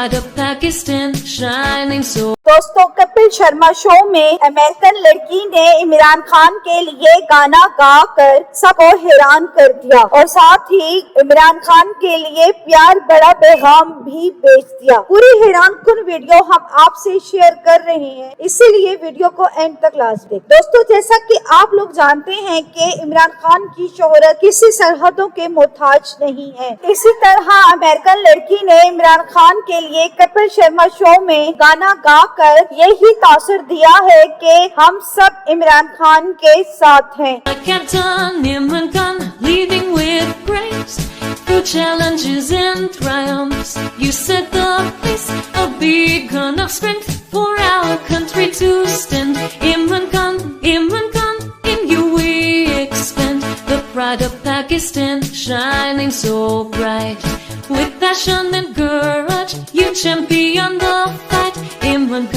pride of Pakistan, shining so. दोस्तों, Kapil Sharma show में American लड़की ने इमरान खान के लिए गाना गाकर सबको हैरान कर दिया और साथ ही इमरान खान के लिए प्यार बड़ा पैगाम भी भेज दिया। पूरी हैरानकुन वीडियो हम आपसे शेयर कर रहे हैं, इसीलिए वीडियो को एंड तक लास्ट देखें। दोस्तों, जैसा कि आप लोग जानते हैं कि इमरान खान की शोहरत किसी सरहदों के मोहताज नहीं है। इसी तरह अमेरिकन लड़की ने इमरान खान के लिए कपिल शर्मा शो में गाना गाकर यही तासर दिया है कि हम सब इमरान खान के साथ हैं। Imran Khan leading with grace through challenges and triumphs. You set the pace, a beacon of strength for our country to stand. Imran Khan, in you we expand the pride of Pakistan, shining so bright. With passion and courage, you champion the fight. Imran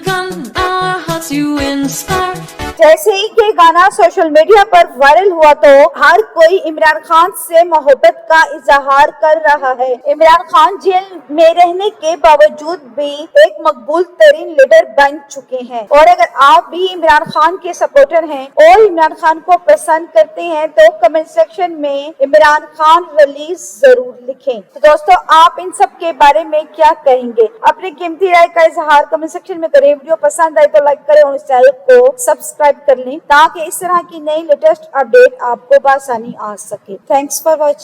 Khan, our hearts you inspire. जैसे ही ये गाना social media पर viral हुआ तो हर कोई इमरान खान से मोहब्बत का इजहार कर रहा है। इमरान खान जेल में रहने के बावजूद भी एक मकबूल तरीन लीडर बन चुके हैं और अगर आप भी इमरान खान के सपोर्टर हैं और इमरान खान को पसंद करते हैं तो कमेंट सेक्शन में इमरान खान रिलीज जरूर लिखें। तो दोस्तों, आप इन सब के बारे में क्या कहेंगे? अपनी कीमती राय का इजहार कमेंट सेक्शन में करें। वीडियो पसंद आए तो लाइक करें और इस चैनल को सब्सक्राइब कर लें ताकि इस तरह की नई लेटेस्ट अपडेट आपको बआसानी आ सके। Thanks for watching.